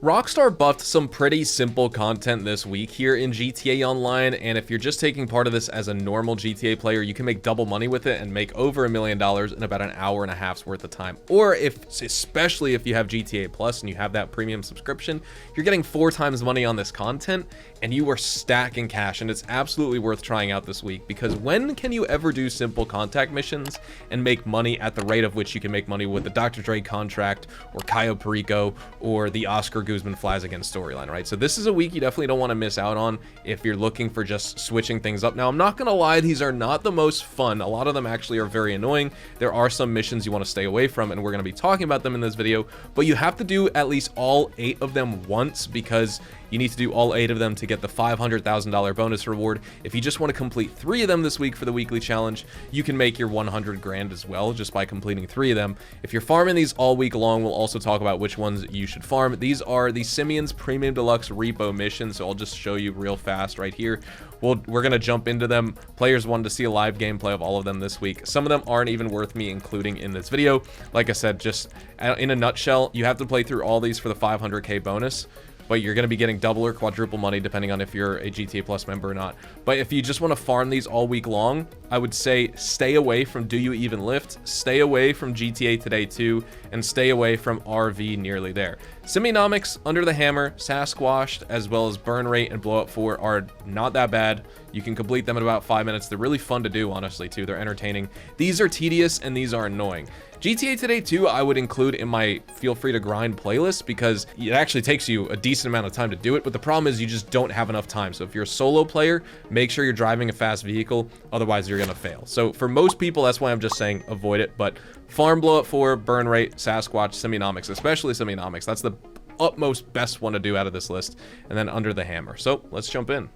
Rockstar buffed some pretty simple content this week here in GTA Online, and if you're just taking part of this as a normal GTA player, you can make double money with it and make over $1 million in about an hour and a half's worth of time. Or especially if you have GTA Plus and you have that premium subscription, you're getting 4 times money on this content, and you are stacking cash, and it's absolutely worth trying out this week, because when can you ever do simple contact missions and make money at the rate of which you can make money with the Dr. Dre contract, or Cayo Perico, or the Oscar Guzman Flies Again storyline, right? So this is a week you definitely don't want to miss out on if you're looking for just switching things up. Now, I'm not gonna lie, these are not the most fun. A lot of them actually are very annoying. There are some missions you want to stay away from, and we're going to be talking about them in this video, but you have to do at least all 8 of them once, because you need to do all 8 of them to get the $500,000 bonus reward. If you just want to complete 3 of them this week for the weekly challenge, you can make your 100 grand as well just by completing 3 of them. If you're farming these all week long, we'll also talk about which ones you should farm. These are the Simeon's Premium Deluxe Repo Missions, so I'll just show you real fast right here. We're going to jump into them. Players wanted to see a live gameplay of all of them this week. Some of them aren't even worth me including in this video. Like I said, just in a nutshell, you have to play through all these for the 500k bonus, but you're going to be getting double or quadruple money depending on if you're a GTA Plus member or not. But if you just want to farm these all week long, I would say stay away from Do You Even Lift, stay away from GTA Today 2, and stay away from RV Nearly There. Simionomics, Under the Hammer, Sasquatched, as well as Burn Rate and Blow Up 4 are not that bad. You can complete them in about 5 minutes. They're really fun to do, honestly, too. They're entertaining. These are tedious, and these are annoying. GTA Today 2 I would include in my Feel Free to Grind playlist, because it actually takes you a decent amount of time to do it, but the problem is you just don't have enough time. So if you're a solo player, make sure you're driving a fast vehicle, otherwise you're gonna fail. So for most people, that's why I'm just saying avoid it, but farm Blow Up 4, Burn Rate, Sasquatch, Simionomics, especially Simionomics. That's the utmost best one to do out of this list, and then Under the Hammer. So let's jump in.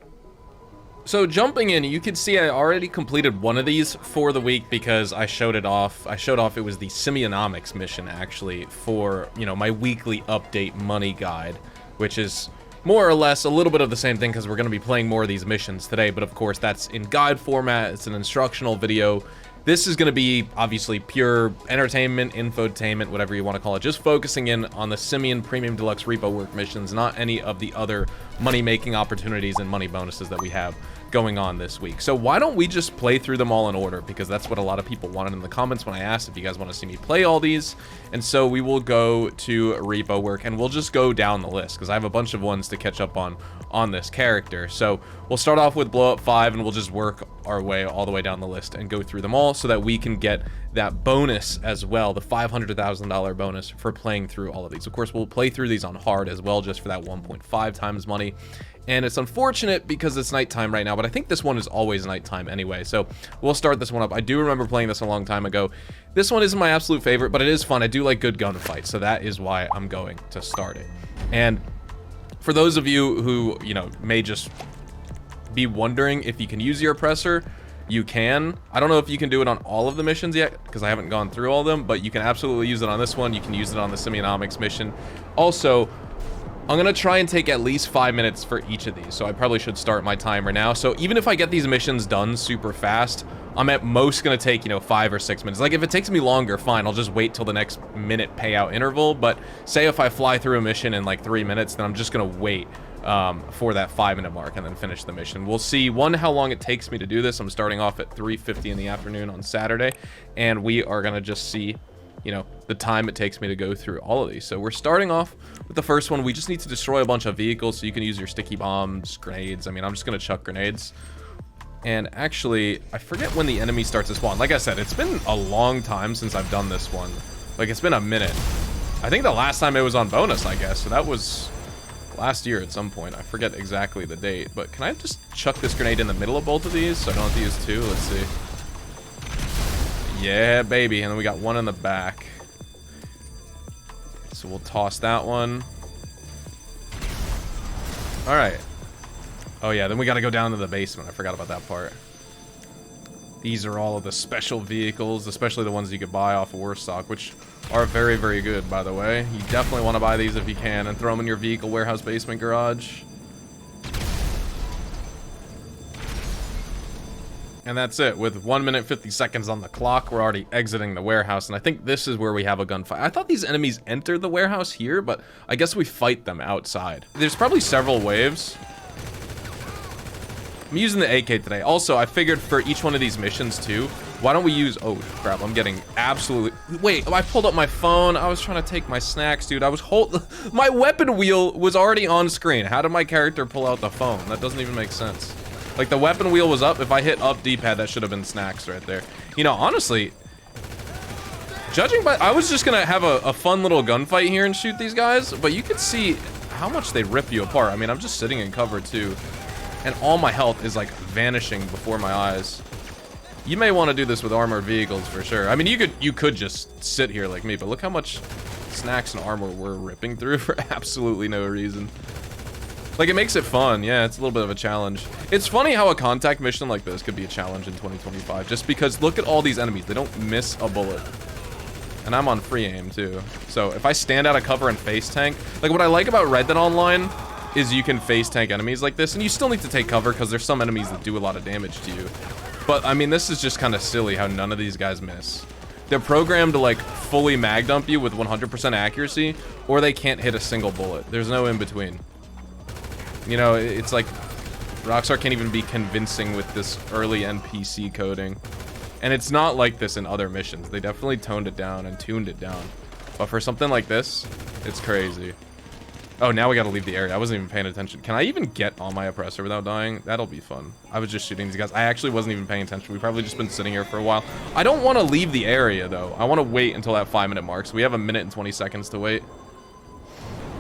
So jumping in, you can see I already completed one of these for the week because I showed it off. I showed off it was the Simionomics mission, actually, for, you know, my weekly update money guide, which is more or less a little bit of the same thing because we're going to be playing more of these missions today. But of course, that's in guide format. It's an instructional video. This is going to be obviously pure entertainment, infotainment, whatever you want to call it, just focusing in on the Simeon Premium Deluxe Repo Work Missions, not any of the other money-making opportunities and money bonuses that we have going on this week. So why don't we just play through them all in order, because that's what a lot of people wanted in the comments when I asked if you guys want to see me play all these. And so we will go to Repo Work, and we'll just go down the list, because I have a bunch of ones to catch up on this character. So we'll start off with Blow Up 5, and we'll just work our way all the way down the list and go through them all so that we can get that bonus as well, the $500,000 bonus for playing through all of these. Of course, we'll play through these on hard as well, just for that 1.5 times money. And it's unfortunate because it's nighttime right now, but I think this one is always nighttime anyway, so we'll start this one up. I do remember playing this a long time ago. This one isn't my absolute favorite, but it is fun. I do like good gunfights, so that is why I'm going to start it. And for those of you who, you know, may just be wondering if you can use your oppressor, you can. I don't know if you can do it on all of the missions yet, because I haven't gone through all of them, but you can absolutely use it on this one. You can use it on the Simionomics mission. Also, I'm going to try and take at least 5 minutes for each of these, so I probably should start my timer now. So even if I get these missions done super fast, I'm at most going to take, you know, 5 or 6 minutes. Like, if it takes me longer, fine, I'll just wait till the next minute payout interval. But say if I fly through a mission in like 3 minutes, then I'm just going to wait for that 5-minute mark and then finish the mission. We'll see, one, how long it takes me to do this. I'm starting off at 3:50 in the afternoon on Saturday, and we are going to just see, you know, the time it takes me to go through all of these. So we're starting off with the first one. We just need to destroy a bunch of vehicles, so you can use your sticky bombs, grenades. I mean, I'm just going to chuck grenades. And actually, I forget when the enemy starts to spawn. Like I said, it's been a long time since I've done this one. Like, it's been a minute. I think the last time it was on bonus, I guess. So that was last year at some point. I forget exactly the date. But can I just chuck this grenade in the middle of both of these so I don't have to use 2? Let's see. Yeah, baby. And then we got one in the back. So we'll toss that one. All right. Oh, yeah. Then we got to go down to the basement. I forgot about that part. These are all of the special vehicles, especially the ones you could buy off of Warstock, which are very, very good, by the way. You definitely want to buy these if you can and throw them in your vehicle warehouse basement garage. And that's it. With 1 minute 50 seconds on the clock, we're already exiting the warehouse, and I think this is where we have a gunfight. I thought these enemies enter the warehouse here, but I guess we fight them outside. There's probably several waves. I'm using the AK today. Also, I figured for each one of these missions too, why don't we use, oh crap, I'm getting absolutely, wait, I pulled up my phone. I was trying to take my snacks, dude. My weapon wheel was already on screen. How did my character pull out the phone? That doesn't even make sense. Like, the weapon wheel was up. If I hit up D-pad, that should have been snacks right there. You know, honestly, judging by, I was just gonna have a fun little gunfight here and shoot these guys, but you could see how much they rip you apart. I mean, I'm just sitting in cover too, and all my health is like vanishing before my eyes. You may want to do this with armored vehicles for sure. I mean, you could just sit here like me, but look how much snacks and armor we're ripping through for absolutely no reason. Like, it makes it fun. Yeah, it's a little bit of a challenge. It's funny how a contact mission like this could be a challenge in 2025, just because look at all these enemies. They don't miss a bullet. And I'm on free aim too. So if I stand out of cover and face tank, like what I like about Red Dead Online is you can face tank enemies like this, and you still need to take cover because there's some enemies that do a lot of damage to you. But I mean, this is just kind of silly how none of these guys miss. They're programmed to like fully mag dump you with 100% accuracy, or they can't hit a single bullet. There's no in between. You know, it's like Rockstar can't even be convincing with this early NPC coding. And it's not like this in other missions. They definitely toned it down and tuned it down. But for something like this, it's crazy. Oh, now we gotta leave the area. I wasn't even paying attention. Can I even get on my oppressor without dying? That'll be fun. I was just shooting these guys. I actually wasn't even paying attention. We've probably just been sitting here for a while. I don't want to leave the area, though. I want to wait until that 5-minute mark. So we have 1 minute and 20 seconds to wait.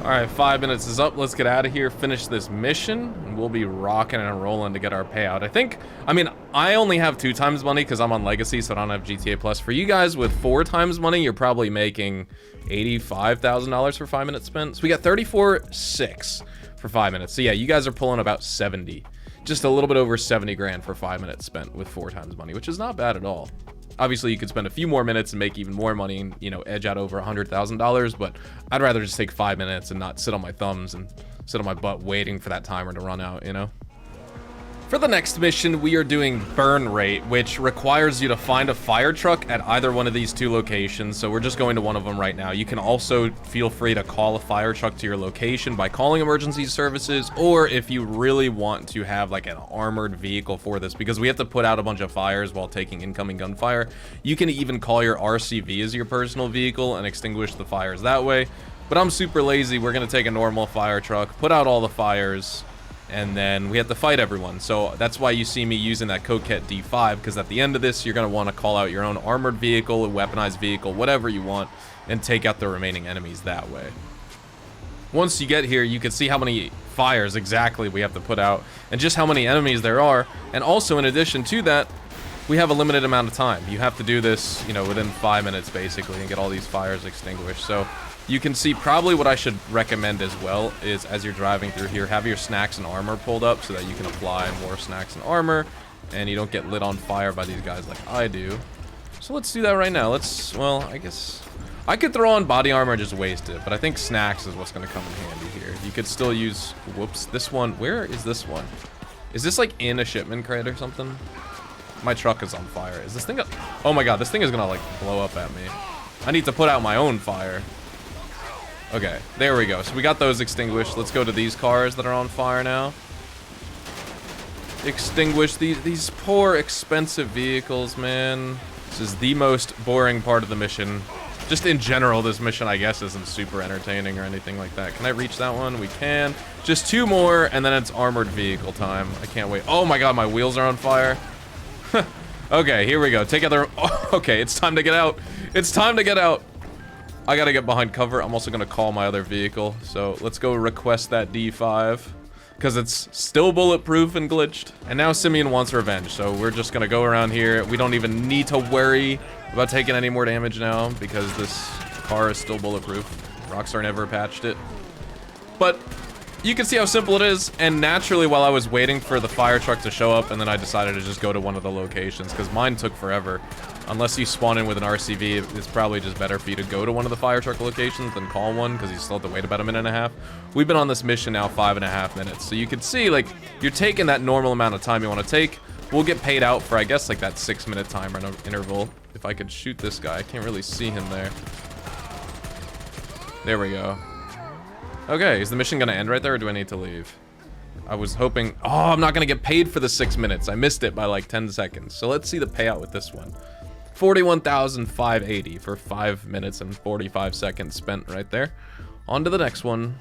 All right, 5 minutes is up. Let's get out of here, finish this mission, and we'll be rocking and rolling to get our payout. I mean, I only have 2 times money because I'm on Legacy, so I don't have GTA Plus. For you guys with 4 times money, you're probably making $85,000 for 5 minutes spent. So we got 34.6 for 5 minutes. So yeah, you guys are pulling about 70, just a little bit over 70 grand for 5 minutes spent with 4 times money, which is not bad at all. Obviously, you could spend a few more minutes and make even more money and, you know, edge out over $100,000, but I'd rather just take 5 minutes and not sit on my thumbs and sit on my butt waiting for that timer to run out, you know? For the next mission, we are doing burn rate, which requires you to find a fire truck at either one of these 2 locations. So we're just going to one of them right now. You can also feel free to call a fire truck to your location by calling emergency services, or if you really want to have like an armored vehicle for this, because we have to put out a bunch of fires while taking incoming gunfire, you can even call your RCV as your personal vehicle and extinguish the fires that way. But I'm super lazy. We're going to take a normal fire truck, put out all the fires, and then we have to fight everyone. So that's why you see me using that Coquette D5, because at the end of this, you're going to want to call out your own armored vehicle, a weaponized vehicle, whatever you want, and take out the remaining enemies that way. Once you get here, you can see how many fires exactly we have to put out, and just how many enemies there are. And also, in addition to that, we have a limited amount of time. You have to do this, you know, within 5 minutes, basically, and get all these fires extinguished. So you can see probably what I should recommend as well is, as you're driving through here, have your snacks and armor pulled up so that you can apply more snacks and armor and you don't get lit on fire by these guys like I do. So let's do that right now. Well, I guess I could throw on body armor and just waste it, but I think snacks is what's going to come in handy here. You could still use, whoops, this one. Where is this one? Is this like in a shipment crate or something? My truck is on fire. Is this thing, oh my God, this thing is going to like blow up at me. I need to put out my own fire. Okay, there we go. So we got those extinguished. Let's go to these cars that are on fire now. Extinguish these poor, expensive vehicles, man. This is the most boring part of the mission. Just in general, this mission, I guess, isn't super entertaining or anything like that. Can I reach that one? We can. Just 2 more, and then it's armored vehicle time. I can't wait. Oh my God, my wheels are on fire. Okay, here we go. Take other. Oh, okay, it's time to get out. It's time to get out. I gotta get behind cover. I'm also gonna call my other vehicle. So let's go request that D5, because it's still bulletproof and glitched. And now Simeon wants revenge. So we're just gonna go around here. We don't even need to worry about taking any more damage now, because this car is still bulletproof. Rockstar never patched it. But you can see how simple it is. And naturally, while I was waiting for the fire truck to show up, and then I decided to just go to one of the locations, because mine took forever. Unless you spawn in with an RCV, it's probably just better for you to go to one of the fire truck locations than call one, because you still have to wait about 1.5 minutes. We've been on this mission now 5.5 minutes, so you can see, like, you're taking that normal amount of time you want to take, we'll get paid out for, I guess, like that 6-minute timer interval. If I could shoot this guy, I can't really see him there. There we go. Okay, is the mission gonna end right there, or do I need to leave? I was hoping, oh, I'm not gonna get paid for the 6 minutes. I missed it by like 10 seconds. So let's see the payout with this one. 41,580 for 5 minutes and 45 seconds spent right there. On to the next one.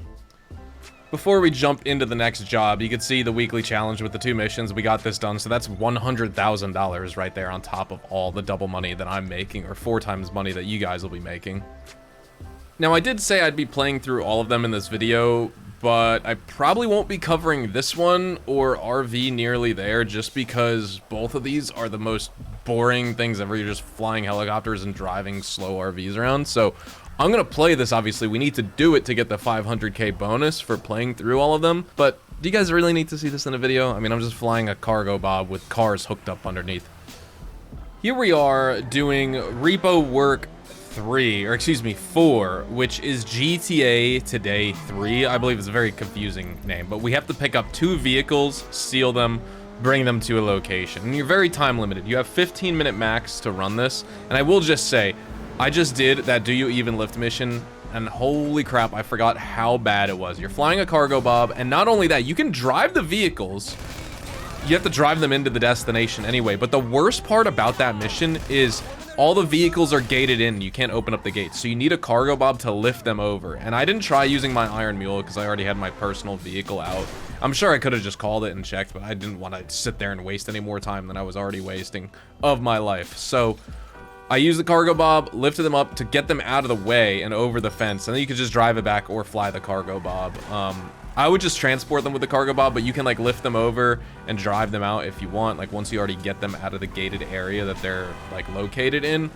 Before we jump into the next job, you can see the weekly challenge with the 2 missions. We got this done, so that's $100,000 right there on top of all the double money that I'm making, or 4 times money that you guys will be making. Now, I did say I'd be playing through all of them in this video, but I probably won't be covering this one or RV Nearly There, just because both of these are the most boring things ever. You're just flying helicopters and driving slow RVs around. So I'm gonna play this, obviously. We need to do it to get the 500k bonus for playing through all of them, but do you guys really need to see this in a video? I mean, I'm just flying a cargo bob with cars hooked up underneath. Here we are doing Repo Work 3, or excuse me, 4, which is GTA Today 3. I believe it's a very confusing name, but we have to pick up 2 vehicles, steal them, bring them to a location. And you're very time limited. You have 15-minute max to run this, and I will just say, I just did that Do You Even Lift mission, and holy crap, I forgot how bad it was. You're flying a cargo bob, and not only that, you can drive the vehicles. You have to drive them into the destination anyway, but the worst part about that mission is all the vehicles are gated in. You can't open up the gates, so you need a cargo bob to lift them over. And I didn't try using my iron mule because I already had my personal vehicle out. I'm sure I could have just called it and checked, but I didn't want to sit there and waste any more time than I was already wasting of my life. So I used the cargo bob, lifted them up to get them out of the way and over the fence, and then you could just drive it back or fly the cargo bob. I would just transport them with the cargo bob, but you can like lift them over and drive them out if you want, like once you already get them out of the gated area that they're like located in.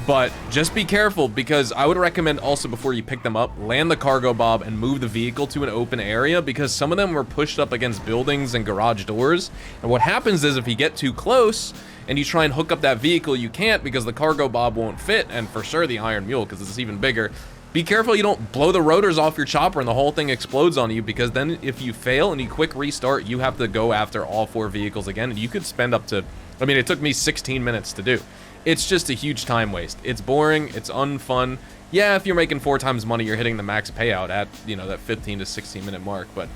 But just be careful, because I would recommend also, before you pick them up, land the cargo bob and move the vehicle to an open area, because some of them were pushed up against buildings and garage doors. And what happens is, if you get too close and you try and hook up that vehicle, you can't, because the cargo bob won't fit, and for sure the iron mule, because it's even bigger. Be careful you don't blow the rotors off your chopper and the whole thing explodes on you, because then if you fail and you quick restart, you have to go after all 4 vehicles again, and you could spend up to, I mean, it took me 16 minutes to do. It's just a huge time waste. It's boring, it's unfun. Yeah, if you're making 4 times money, you're hitting the max payout at, you know, that 15 to 16 minute mark, but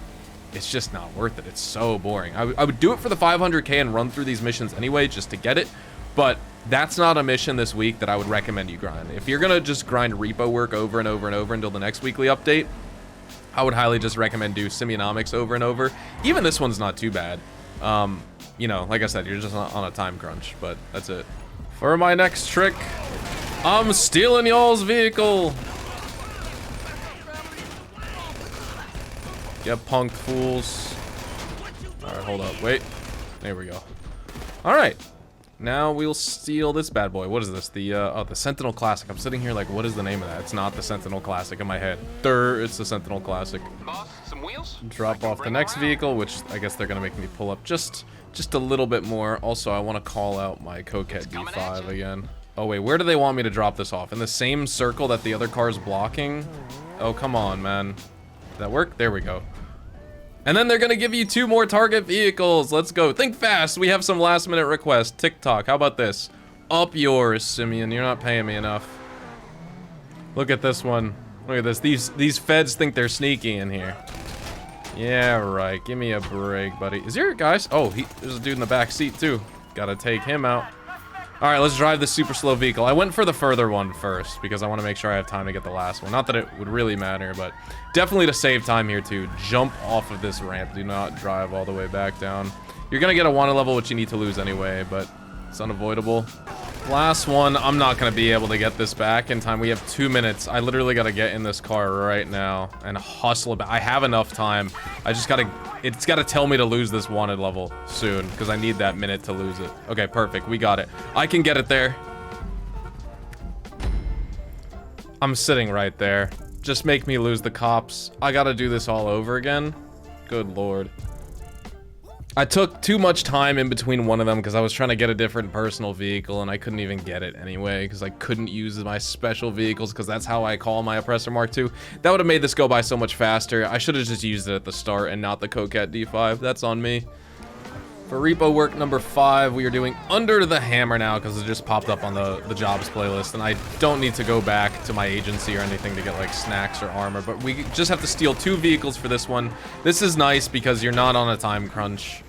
it's just not worth it. It's so boring. I would do it for the 500k and run through these missions anyway, just to get it, but that's not a mission this week that I would recommend you grind. If you're gonna just grind repo work over and over and over until the next weekly update, I would highly just recommend do Simionomics over and over. Even this one's not too bad. You know, like I said, you're just on a time crunch, but that's it. For my next trick, I'm stealing y'all's vehicle. Get punked, fools. All right, hold up, wait. There we go. All right. Now we'll steal this bad boy. What is this? The oh, the Sentinel Classic. I'm sitting here like, what is the name of that? It's not the Sentinel Classic in my head. It's the Sentinel Classic. Boss, some wheels? Drop off the next vehicle, which I guess they're gonna make me pull up just a little bit more. Also, I want to call out my Coquette D5 again. Oh wait, where do they want me to drop this off? In the same circle that the other car's blocking? Oh, come on, man. Did that work? There we go. And then they're gonna give you 2 more target vehicles. Let's go. Think fast. We have some last minute requests. TikTok, how about this? Up yours, Simeon. You're not paying me enough. Look at this one. Look at this. These feds think they're sneaky in here. Yeah, right. Give me a break, buddy. Is there guys? Oh, there's a dude in the back seat too. Gotta take him out. All right, let's drive this super slow vehicle. I went for the further one first because I want to make sure I have time to get the last one. Not that it would really matter, but definitely to save time here too. Jump off of this ramp. Do not drive all the way back down. You're gonna get a wanted level, which you need to lose anyway, but it's unavoidable. Last one. I'm not gonna be able to get this back in time. We have 2 minutes. I literally gotta get in this car right now and hustle it back. I have enough time. I just gotta, it's gotta tell me to lose this wanted level soon because I need that minute to lose it. Okay, perfect. We got it. I can get it there. I'm sitting right there. Just make me lose the cops. I gotta do this all over again. Good lord. I took too much time in between one of them because I was trying to get a different personal vehicle and I couldn't even get it anyway because I couldn't use my special vehicles because that's how I call my Oppressor Mark II. That would have made this go by so much faster. I should have just used it at the start and not the Coquette D5. That's on me. For repo work number 5, we are doing Under the Hammer now because it just popped up on the jobs playlist, and I don't need to go back to my agency or anything to get like snacks or armor, but we just have to steal 2 vehicles for this one. This is nice because you're not on a time crunch.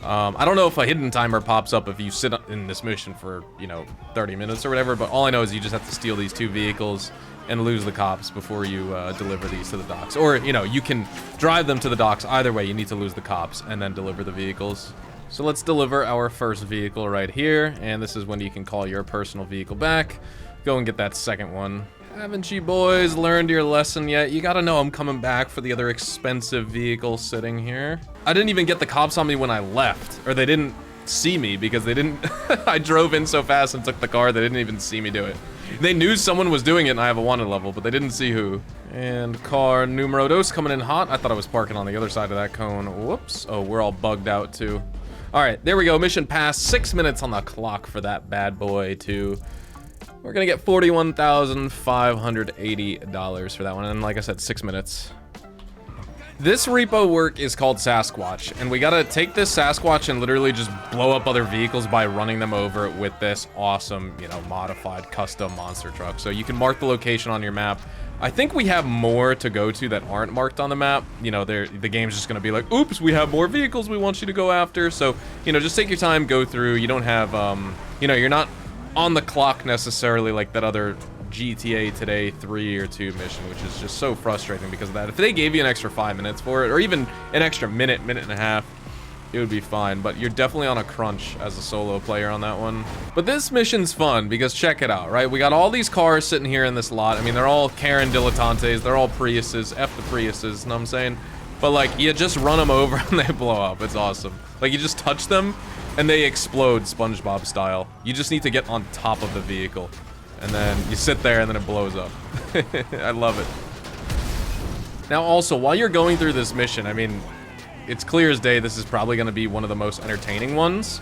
I don't know if a hidden timer pops up if you sit in this mission for, you know, 30 minutes or whatever, but all I know is you just have to steal these 2 vehicles and lose the cops before you deliver these to the docks. Or, you know, you can drive them to the docks. Either way, you need to lose the cops and then deliver the vehicles. So let's deliver our first vehicle right here, and this is when you can call your personal vehicle back. Go and get that second one. Haven't you boys learned your lesson yet? You gotta know I'm coming back for the other expensive vehicle sitting here. I didn't even get the cops on me when I left, or they didn't see me because they didn't, I drove in so fast and took the car, they didn't even see me do it. They knew someone was doing it and I have a wanted level, but they didn't see who. And car numero dos coming in hot. I thought I was parking on the other side of that cone. Whoops. Oh, we're all bugged out too. All right, there we go. Mission passed. 6 minutes on the clock for that bad boy too. We're gonna get $41,580 for that one. And like I said, 6 minutes. This repo work is called Sasquatch, and we gotta take this Sasquatch and literally just blow up other vehicles by running them over with this awesome, you know, modified custom monster truck. So you can mark the location on your map. I think we have more to go to that aren't marked on the map. You know, the game's just gonna be like, oops, we have more vehicles we want you to go after. So, you know, just take your time, go through. You don't have, you know, you're not on the clock necessarily like that other GTA Today 3 or 2 mission, which is just so frustrating because of that. If they gave you an extra 5 minutes for it, or even an extra minute and a half, it would be fine, but you're definitely on a crunch as a solo player on that one. But this mission's fun because check it out, right? We got all these cars sitting here in this lot. I mean, they're all Karen Dilettantes, they're all Priuses, F the Priuses, know what I'm saying? But like, you just run them over and they blow up. It's awesome. Like, you just touch them and they explode SpongeBob style. You just need to get on top of the vehicle. And then you sit there and then it blows up. I love it. Now also, while you're going through this mission, I mean, it's clear as day this is probably going to be one of the most entertaining ones.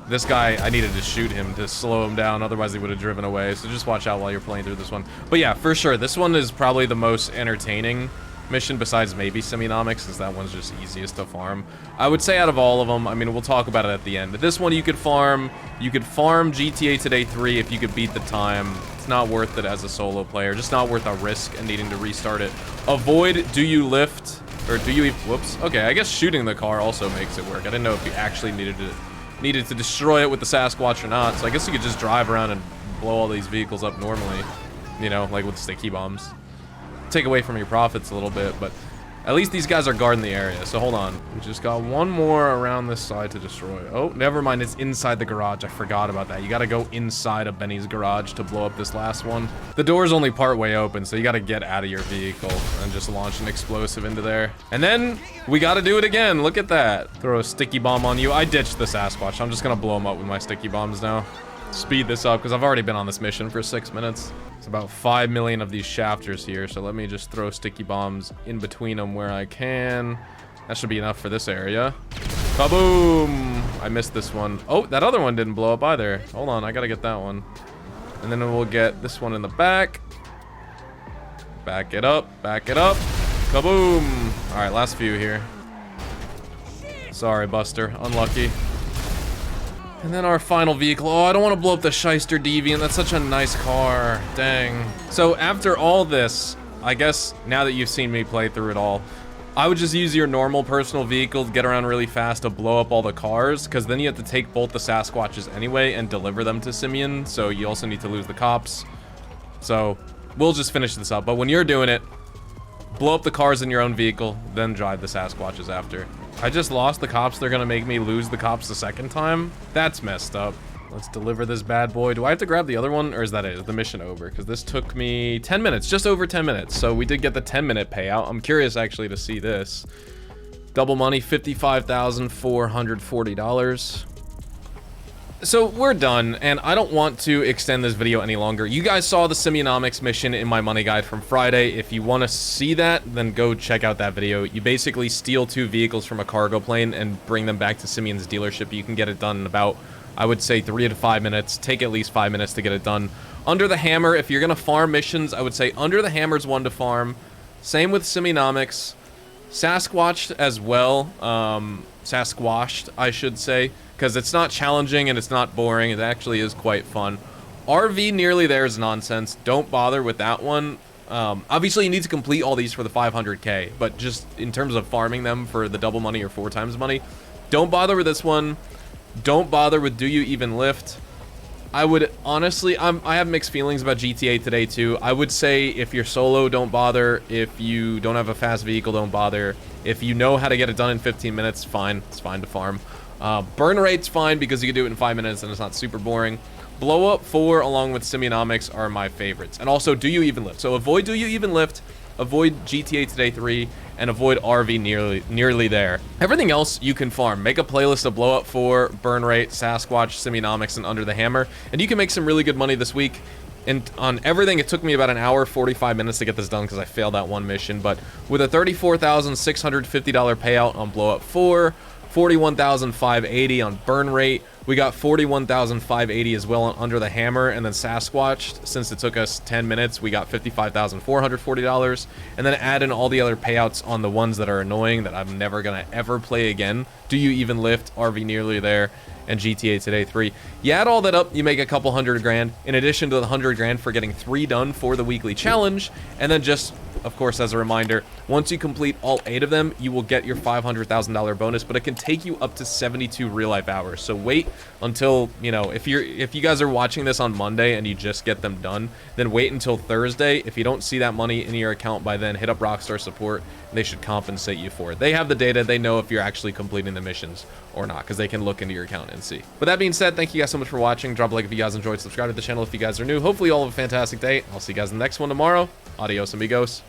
This guy, I needed to shoot him to slow him down, otherwise he would have driven away. So just watch out while you're playing through this one. But yeah, for sure, this one is probably the most entertaining mission besides maybe Semionomics, since that one's just easiest to farm. I would say out of all of them, I mean, we'll talk about it at the end. But this one you could farm GTA Today 3 if you could beat the time. It's not worth it as a solo player, just not worth a risk and needing to restart it. Avoid do you lift, or do you, whoops. Okay, I guess shooting the car also makes it work. I didn't know if you actually needed to destroy it with the Sasquatch or not. So I guess you could just drive around and blow all these vehicles up normally, you know, like with sticky bombs. Take away from your profits a little bit, but at least these guys are guarding the area. So hold on, we just got one more around this side to destroy. Oh, never mind, it's inside the garage. I forgot about that. You got to go inside of Benny's garage to blow up this last one. The door's only part way open, so you got to get out of your vehicle and just launch an explosive into there. And then we got to do it again. Look at that. Throw a sticky bomb on you. I ditched the Sasquatch. I'm just gonna blow him up with my sticky bombs now. Speed this up because I've already been on this mission for 6 minutes. It's about 5 million of these shafters here, so let me just throw sticky bombs in between them where I can. That should be enough for this area. Kaboom! I missed this one. Oh, that other one didn't blow up either. Hold on, I gotta get that one. And then we'll get this one in the back. Back it up, back it up. Kaboom! All right, last few here. Sorry, Buster, unlucky. And then our final vehicle. Oh, I don't want to blow up the Shyster Deviant. That's such a nice car. Dang. So after all this, I guess now that you've seen me play through it all, I would just use your normal personal vehicle to get around really fast to blow up all the cars, because then you have to take both the Sasquatches anyway and deliver them to Simeon, so you also need to lose the cops. So we'll just finish this up. But when you're doing it, blow up the cars in your own vehicle, then drive the Sasquatches after. I just lost the cops. They're gonna make me lose the cops the second time? That's messed up. Let's deliver this bad boy. Do I have to grab the other one, or is that it? Is the mission over? Because this took me 10 minutes, just over 10 minutes. So we did get the 10-minute payout. I'm curious actually to see this. Double money, $55,440. So we're done, and I don't want to extend this video any longer. You guys saw the Semionomics mission in my money guide from Friday. If you want to see that, then go check out that video. You basically steal 2 vehicles from a cargo plane and bring them back to Simeon's dealership. You can get it done in about, I would say, 3 to 5 minutes. Take at least 5 minutes to get it done. Under the Hammer, if you're going to farm missions, I would say Under the Hammer's one to farm. Same with Semionomics. Sasquatched as well. Sasquatched, I should say, because it's not challenging and it's not boring. It actually is quite fun. RV nearly there is nonsense. Don't bother with that one. Obviously, you need to complete all these for the 500k, but just in terms of farming them for the double money or 4 times money, don't bother with this one. Don't bother with Do You Even Lift. I would honestly, I have mixed feelings about GTA today too. I would say if you're solo, don't bother. If you don't have a fast vehicle, don't bother. If you know how to get it done in 15 minutes, fine. It's fine to farm. Burn rate's fine because you can do it in 5 minutes and it's not super boring. Blow Up 4 along with Simeonomics are my favorites. And also Do You Even Lift. So avoid Do You Even Lift, avoid GTA Today 3, and avoid RV nearly there. Everything else you can farm. Make a playlist of Blow Up 4, Burn Rate, Sasquatch, Simeonomics, and Under the Hammer, and you can make some really good money this week. And on everything, it took me about an hour, 45 minutes to get this done because I failed that one mission. But with a $34,650 payout on Blow Up 4, $41,580 on Burn Rate, we got $41,580 as well on Under the Hammer, and then Sasquatch, since it took us 10 minutes, we got $55,440, and then add in all the other payouts on the ones that are annoying that I'm never gonna ever play again. Do You Even Lift, RV nearly there, and GTA Today 3. You add all that up, you make a couple $100 grand, in addition to the $100 grand for getting 3 done for the weekly challenge, and then just, of course, as a reminder, once you complete all 8 of them, you will get your $500,000 bonus, but it can take you up to 72 real-life hours. So wait until, you know, if you guys are watching this on Monday and you just get them done, then wait until Thursday. If you don't see that money in your account by then, hit up Rockstar support. They should compensate you for it. They have the data. They know if you're actually completing the missions or not, because they can look into your account and see. With that being said, thank you guys so much for watching. Drop a like if you guys enjoyed. Subscribe to the channel if you guys are new. Hopefully you all have a fantastic day. I'll see you guys in the next one tomorrow. Adios, amigos.